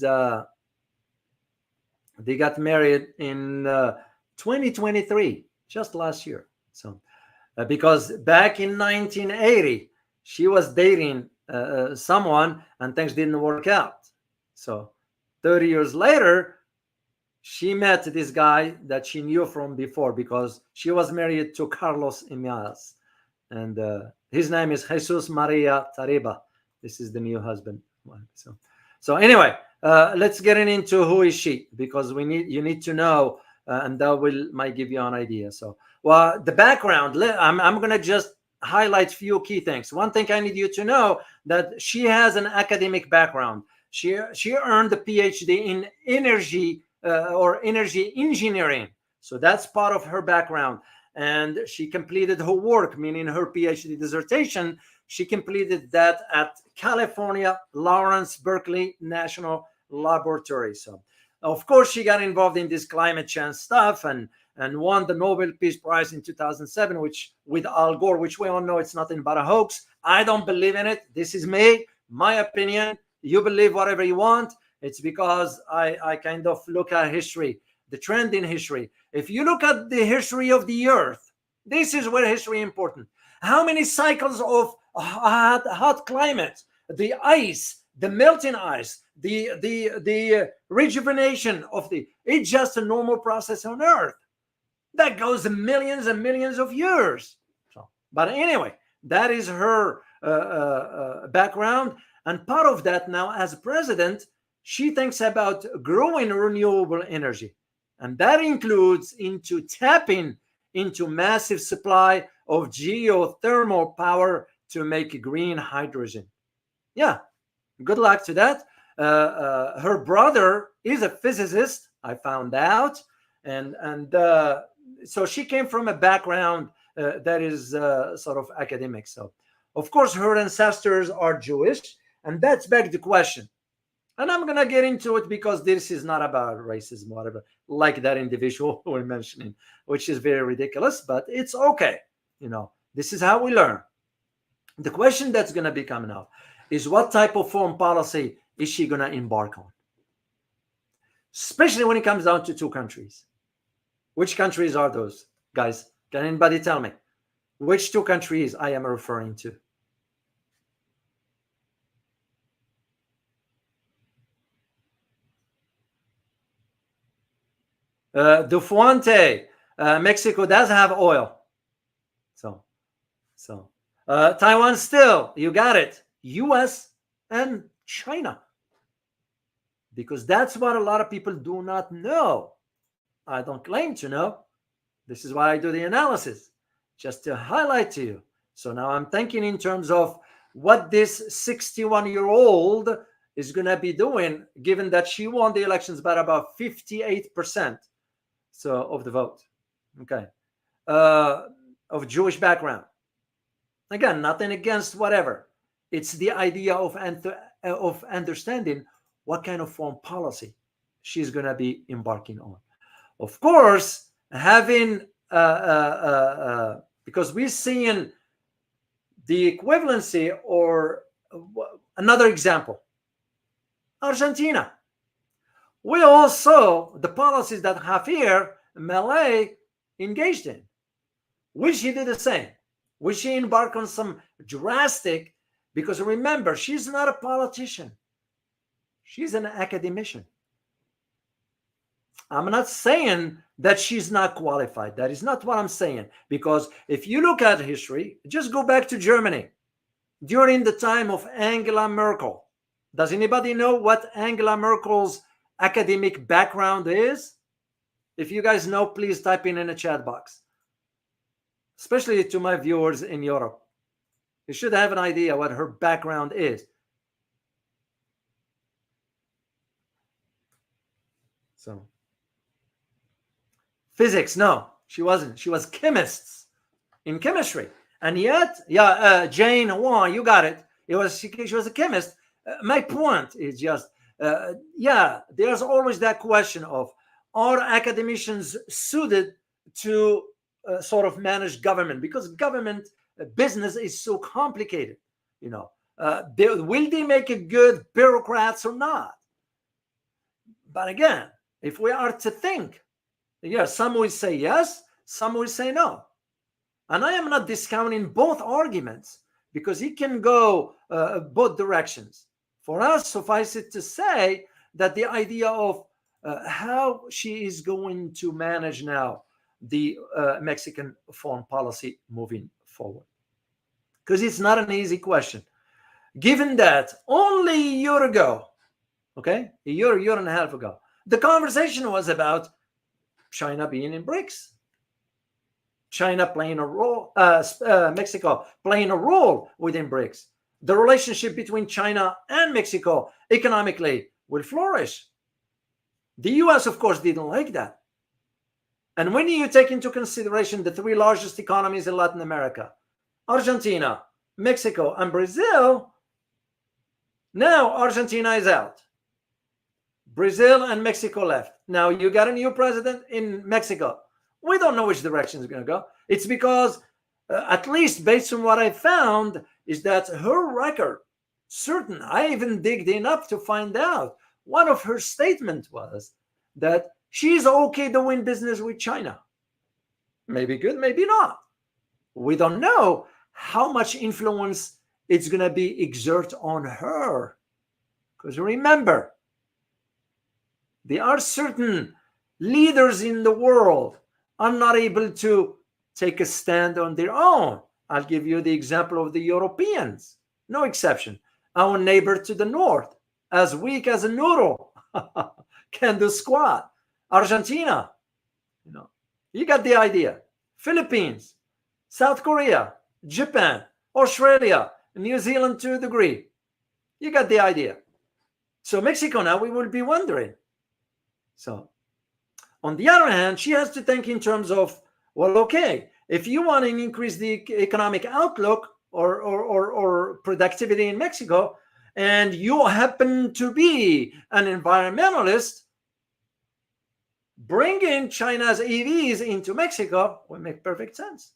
they got married in 2023, just last year. So, because back in 1980, she was dating someone and things didn't work out. So 30 years later, she met this guy that she knew from before, because she was married to Carlos Imias, and his name is Jesus Maria Tariba. This is the new husband. So anyway, let's get into who is she, because you need to know, and that might give you an idea. So, well, the background, I'm going to just highlight a few key things. One thing I need you to know, that she has an academic background. She earned a PhD in energy or energy engineering. So that's part of her background. And she completed her work, meaning her PhD dissertation. She completed that at California Lawrence Berkeley National Laboratory. So, of course, she got involved in this climate change stuff and won the Nobel Peace Prize in 2007, which with Al Gore, which we all know it's nothing but a hoax. I don't believe in it. This is me, my opinion. You believe whatever you want. It's because I kind of look at history, the trend in history. If you look at the history of the earth, this is where history is important. How many cycles of hot climate, the ice, the melting ice, the rejuvenation of it's just a normal process on earth that goes millions and millions of years. So, but anyway, that is her background. And part of that now, as president, she thinks about growing renewable energy. And that includes into tapping into massive supply of geothermal power to make green hydrogen. Yeah, good luck to that. Her brother is a physicist, I found out. And so she came from a background that is sort of academic. So, of course, her ancestors are Jewish. And that's back the question. And I'm going to get into it because this is not about racism, whatever, like that individual we're mentioning, which is very ridiculous, but it's okay. This is how we learn. The question that's going to be coming up is, what type of foreign policy is she going to embark on? Especially when it comes down to two countries. Which countries are those, guys? Can anybody tell me which two countries I am referring to? De Fuente, Mexico does have oil. So Taiwan still, you got it. US and China. Because that's what a lot of people do not know. I don't claim to know. This is why I do the analysis, just to highlight to you. So now I'm thinking in terms of what this 61-year-old is going to be doing, given that she won the elections by about 58%. So of the vote, okay, of Jewish background. Again, nothing against whatever. It's the idea of understanding what kind of foreign policy she's going to be embarking on. Of course, having because we're seeing the equivalency, or another example, Argentina. We all saw the policies that Javier Milei engaged in. Will she do the same? Will she embark on some drastic, because remember, she's not a politician. She's an academician. I'm not saying that she's not qualified. That is not what I'm saying. Because if you look at history, just go back to Germany during the time of Angela Merkel. Does anybody know what Angela Merkel's academic background is? If you guys know, please type in the chat box, especially to my viewers in Europe. You should have an idea what her background is. So, physics, no, she wasn't. She was chemists in chemistry. And yet, Jane Wong, you got it. She was a chemist. My point is just, there's always that question of, are academicians suited to sort of manage government? Because government business is so complicated. Will they make a good bureaucrats or not? But again, if we are to think, some will say yes, some will say no. And I am not discounting both arguments, because it can go both directions. For us, suffice it to say that the idea of how she is going to manage now the Mexican foreign policy moving forward, because it's not an easy question, given that only a year ago, a year and a half ago, the conversation was about China being in BRICS, China playing a role, Mexico playing a role within BRICS. The relationship between China and Mexico economically will flourish. The US, of course, didn't like that. And when you take into consideration the three largest economies in Latin America, Argentina, Mexico, and Brazil, now Argentina is out. Brazil and Mexico left. Now you got a new president in Mexico. We don't know which direction it's going to go. It's because, at least based on what I found, is that her record, certain, I even digged in up to find out, one of her statements was that she's okay doing business with China. Maybe good, maybe not. We don't know how much influence it's going to be exert on her. Because remember, there are certain leaders in the world are not able to take a stand on their own. I'll give you the example of the Europeans. No exception. Our neighbor to the north, as weak as a noodle, can do squat. Argentina, you got the idea. Philippines, South Korea, Japan, Australia, New Zealand to a degree. You got the idea. So Mexico now, we will be wondering. So on the other hand, she has to think in terms of, well, okay, if you want to increase the economic outlook or productivity in Mexico, and you happen to be an environmentalist, bringing China's EVs into Mexico would make perfect sense.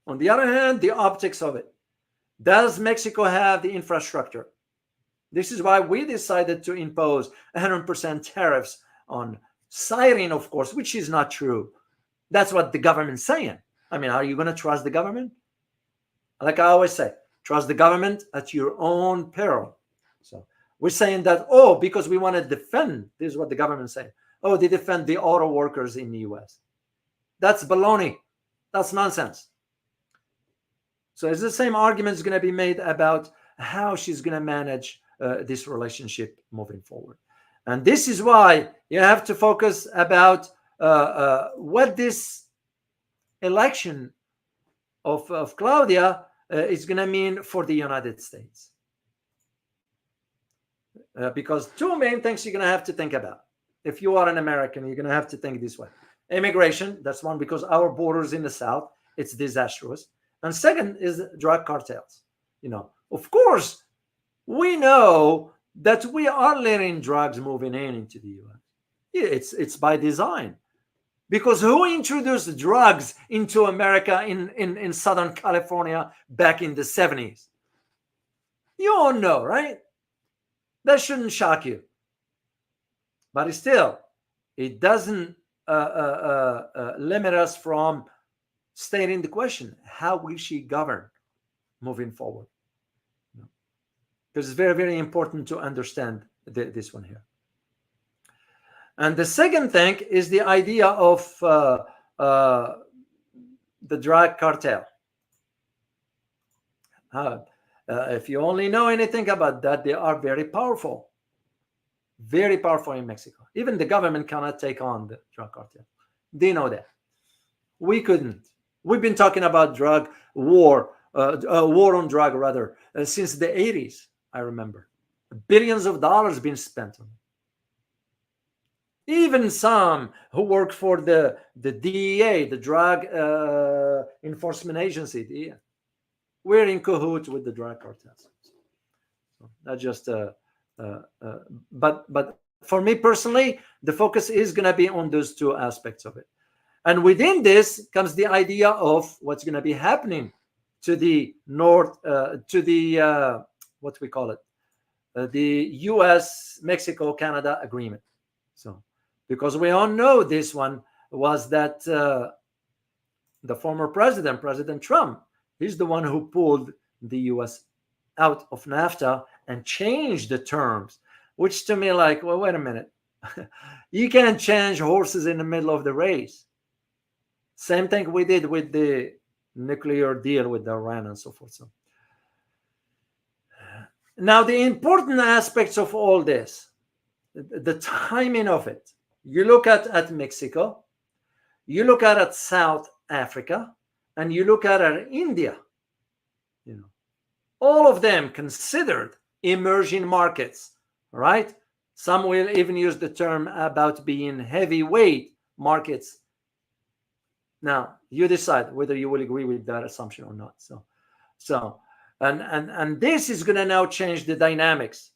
On the other hand, the optics of it. Does Mexico have the infrastructure? This is why we decided to impose 100% tariffs on styrene, of course, which is not true. That's what the government's saying. I mean, are you going to trust the government? Like I always say, trust the government at your own peril. So we're saying that, because we want to defend, this is what the government's saying. They defend the auto workers in the US. That's baloney. That's nonsense. So it's the same argument is going to be made about how she's going to manage this relationship moving forward. And this is why you have to focus about what this election of Claudia is going to mean for the United States. Because two main things you're going to have to think about. If you are an American, you're going to have to think this way. Immigration, that's one, because our borders in the South, it's disastrous. And second is drug cartels. Of course, we know that we are letting drugs moving into the US. It's by design. Because who introduced drugs into America in Southern California back in the 70s? You all know, right? That shouldn't shock you. But still, it doesn't limit us from stating the question, how will she govern moving forward? Because it's very, very important to understand this one here. And the second thing is the idea of the drug cartel. If you only know anything about that, they are very powerful in Mexico. Even the government cannot take on the drug cartel. They know that. We couldn't. We've been talking about drug war, war on drug rather, since the 80s. I remember billions of dollars being spent on it. Even some who work for the DEA, the Drug Enforcement Agency, DEA, we're in cahoots with the drug cartels. So that's just but for me personally, the focus is going to be on those two aspects of it. And within this comes the idea of what's going to be happening to the north, to the what we call it, the U.S. Mexico Canada agreement. So because we all know this one was that the former President Trump, he's the one who pulled the U.S. out of NAFTA and changed the terms, which to me, like, well, wait a minute. You can't change horses in the middle of the race. Same thing we did with the nuclear deal with Iran and so forth. So now the important aspects of all this, the timing of it, you look at Mexico, you look at South Africa, and you look at India. You know, all of them considered emerging markets, right? Some will even use the term about being heavyweight markets. Now you decide whether you will agree with that assumption or not. And this is going to now change the dynamics.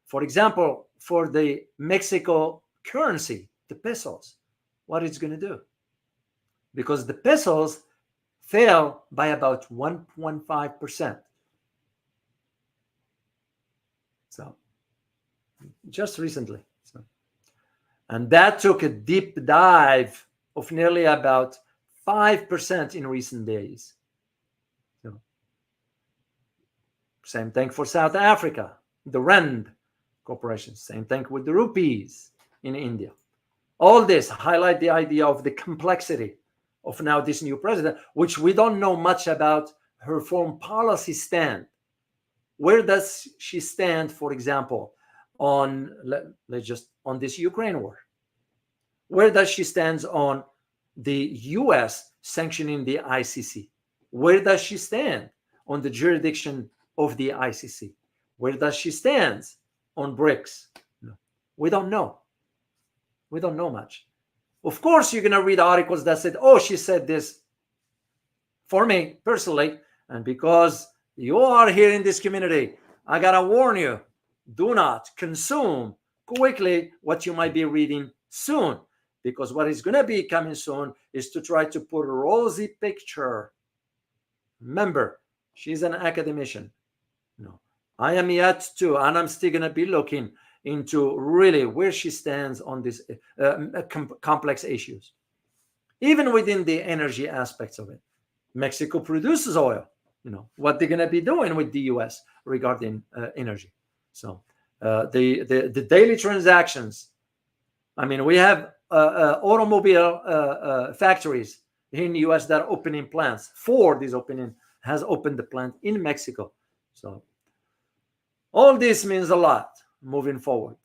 For example, for the Mexico currency, the pesos, what it's going to do, because the pesos fell by about 1.5%. So just recently. So, and that took a deep dive of nearly about 5% in recent days. So, same thing for South Africa, the Rand Corporation, same thing with the rupees in India. All this highlight the idea of the complexity of now this new president, which we don't know much about her foreign policy stand. Where does she stand, for example, on on this Ukraine war? Where does she stand on the US sanctioning the ICC? Where does she stand on the jurisdiction of the ICC? Where does she stand on BRICS? No. We don't know. We don't know much. Of course, you're going to read articles that said, oh, she said this. For me, personally, and because you are here in this community, I got to warn you, do not consume quickly what you might be reading soon, because what is going to be coming soon is to try to put a rosy picture. Remember, she's an academician. No, I am yet to, and I'm still going to be looking into really where she stands on these complex issues. Even within the energy aspects of it, Mexico produces oil. You know what they're going to be doing with the U.S. regarding energy. So the daily transactions. I mean, we have automobile factories in the U.S. that are opening plants. Ford is has opened the plant in Mexico. So all this means a lot moving forward.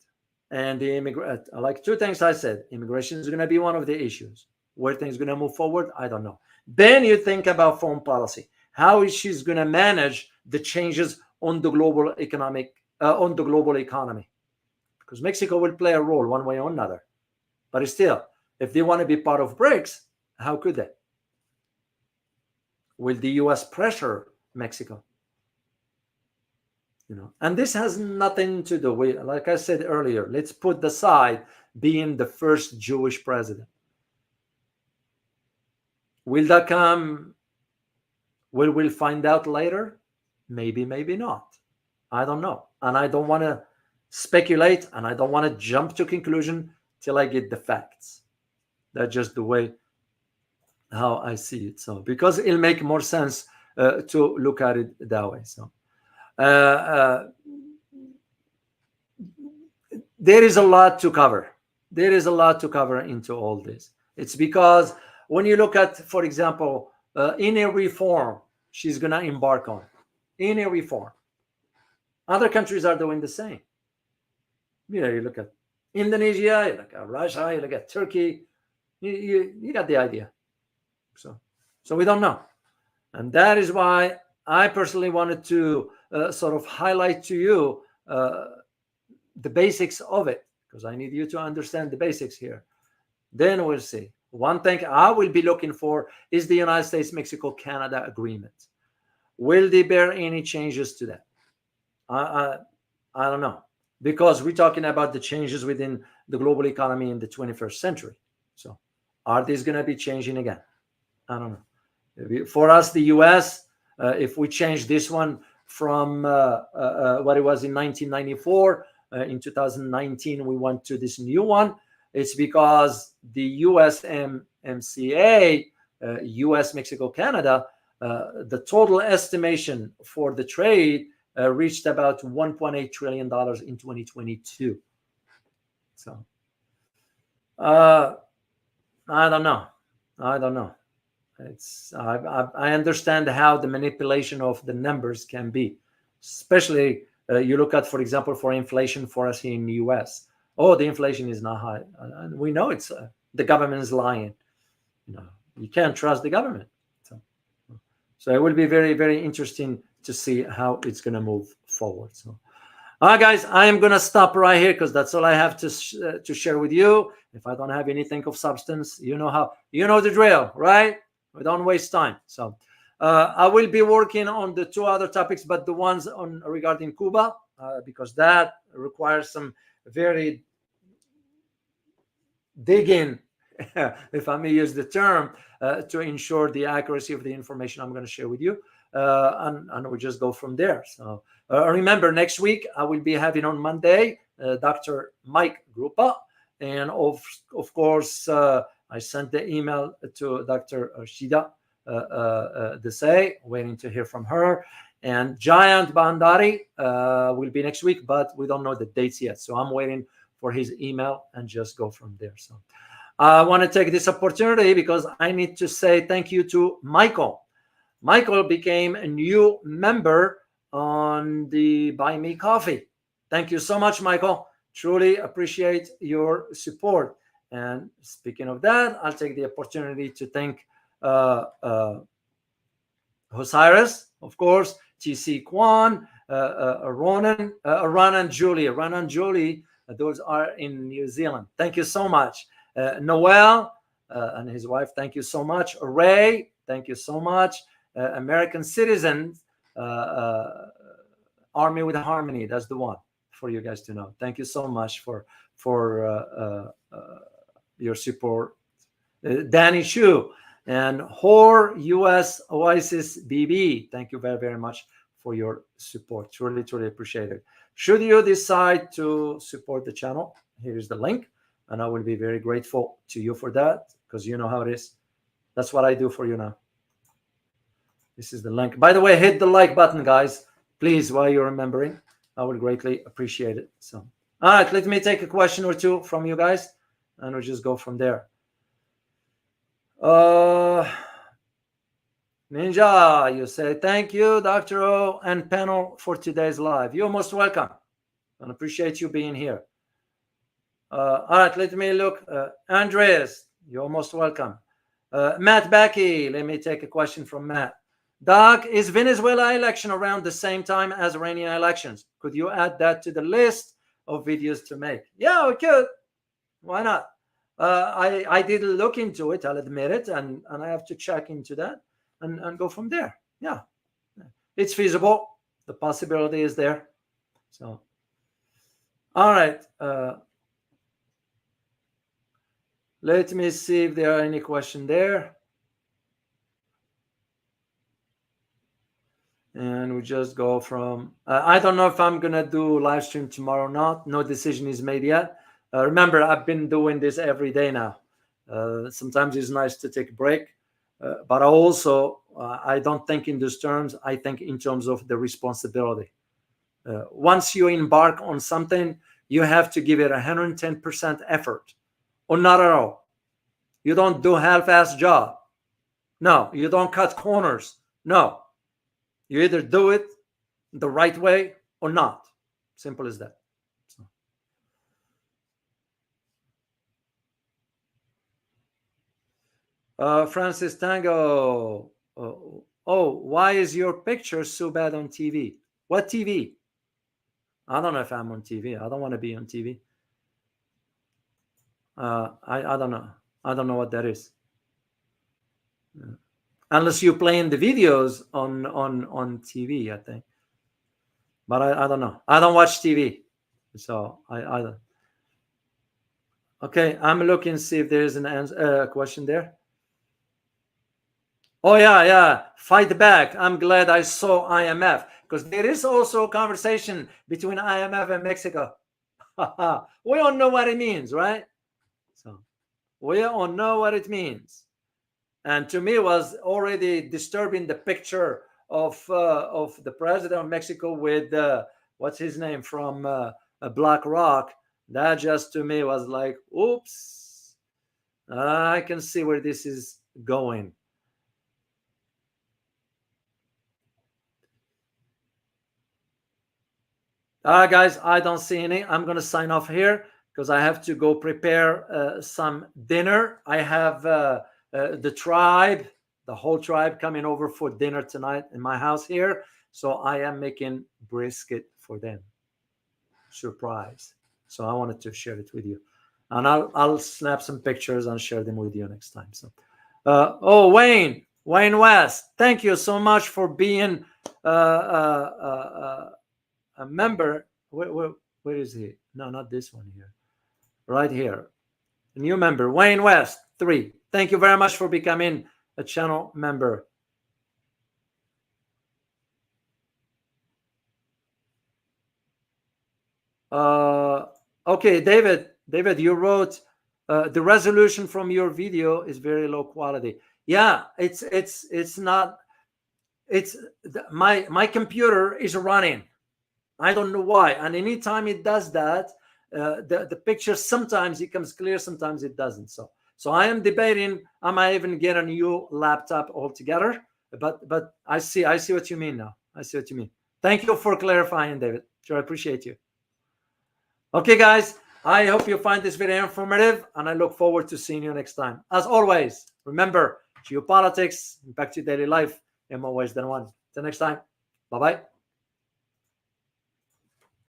And the like two things I said, immigration is going to be one of the issues. Where things are going to move forward, I don't know. Then you think about foreign policy. How is she going to manage the changes on the global economy? Because Mexico will play a role one way or another. But still, if they want to be part of BRICS, how could they? Will the U.S. pressure Mexico? You know, and this has nothing to do with, like I said earlier, let's put aside being the first Jewish president. Will that come? We'll find out later. Maybe, maybe not. I don't know. And I don't want to speculate, and I don't want to jump to conclusion till I get the facts. That's just the way how I see it. So because it'll make more sense to look at it that way. So there is a lot to cover. there is a lot to cover into all this. It's because when you look at, for example, in a reform she's going to embark on, in a reform, other countries are doing the same. You look at Indonesia, you look at Russia, you look at Turkey, you got the idea. So we don't know. And that is why I personally wanted to sort of highlight to you the basics of it, because I need you to understand the basics here. Then we'll see. One thing I will be looking for is the United States, Mexico, Canada agreement. Will they bear any changes to that? I don't know, because we're talking about the changes within the global economy in the 21st century. So are these going to be changing again? I don't know. For us, the US, if we change this one from what it was in 1994, in 2019, we went to this new one. It's because the USMCA, US, Mexico, Canada, the total estimation for the trade reached about $1.8 trillion in 2022. So I don't know. I understand how the manipulation of the numbers can be, especially you look at, for example, for inflation for us here in the US. Oh, the inflation is not high. And we know it's the government is lying. You can't trust the government. So it will be very, very interesting to see how it's going to move forward. So, all right, guys, I am going to stop right here because that's all I have to share with you. If I don't have anything of substance, you know the drill, right? We don't waste time. So I will be working on the two other topics, but the ones regarding Cuba, because that requires some very digging, if I may use the term, to ensure the accuracy of the information I'm going to share with you. And we'll just go from there. So remember, next week I will be having on Monday Dr. Mike Grupa, and of course I sent the email to Dr. Shida Desai, waiting to hear from her. And Giant Bandari will be next week, but we don't know the dates yet. So I'm waiting for his email and just go from there. So I want to take this opportunity because I need to say thank you to Michael. Michael became a new member on the Buy Me Coffee. Thank you so much, Michael. Truly appreciate your support. And speaking of that, I'll take the opportunity to thank Osiris, of course, TC Kwan, Ronan Julie, those are in New Zealand. Thank you so much. Noel and his wife, thank you so much. Ray, thank you so much. American Citizens, Army with Harmony, that's the one for you guys to know. Thank you so much for your support. Danny Chu and Hor US Oasis BB, thank you very, very much for your support. Truly, truly appreciate it. Should you decide to support the channel, here is the link, and I will be very grateful to you for that, because you know how it is. That's what I do for you now. This is the link. By the way, hit the like button, guys, please, while you're remembering. I would greatly appreciate it. So, all right, let me take a question or two from you guys, and we'll just go from there. Ninja, you say, thank you, Dr. O and panel, for today's live. You're most welcome, and appreciate you being here. All right, let me look. Andreas, you're most welcome. Matt Backey, let me take a question from Matt. Doc, is Venezuela election around the same time as Iranian elections? Could you add that to the list of videos to make? Yeah, we could. Why not? I did look into it, I'll admit it, and I have to check into that and go from there. Yeah, it's feasible. The possibility is there. So, all right. Let me see if there are any questions there. And we just go from, I don't know if I'm going to do live stream tomorrow or not. No decision is made yet. Remember, I've been doing this every day now. Sometimes it's nice to take a break. But also, I don't think in these terms. I think in terms of the responsibility. Once you embark on something, you have to give it 110% effort. or not at all? You don't do half-ass job. No, you don't cut corners. No, you either do it the right way or not. Simple as that. Francis Tango. Oh, why is your picture so bad on TV? What TV? I don't know if I'm on TV. I don't want to be on TV. I don't know. I don't know what that is. Unless you play in the videos on TV, I think. But I don't know. I don't watch TV, so I don't. Okay, I'm looking to see if there is an answer, question there. Oh yeah, fight back. I'm glad I saw IMF, because there is also a conversation between IMF and Mexico. We all know what it means, right? So we all know what it means. And to me, it was already disturbing, the picture of the president of Mexico with what's his name from Black Rock. That just to me was like, oops, I can see where this is going. Guys, I don't see any. I'm going to sign off here because I have to go prepare some dinner. I have the tribe, the whole tribe coming over for dinner tonight in my house here. So I am making brisket for them. Surprise. So I wanted to share it with you. And I'll snap some pictures and share them with you next time. So, Wayne West, thank you so much for being a member. Where is he? No, not this one here. Right here. A new member, Wayne West 3. Thank you very much for becoming a channel member. Okay, David, you wrote the resolution from your video is very low quality. Yeah, it's not. It's my computer is running. I don't know why. And anytime it does that, the picture sometimes it comes clear, sometimes it doesn't. So I am debating, I might even get a new laptop altogether. But I see what you mean now. I see what you mean. Thank you for clarifying, David. Sure, I appreciate you. Okay, guys, I hope you find this video informative, and I look forward to seeing you next time. As always, remember, geopolitics impact your daily life in more ways than one. Till next time, bye-bye.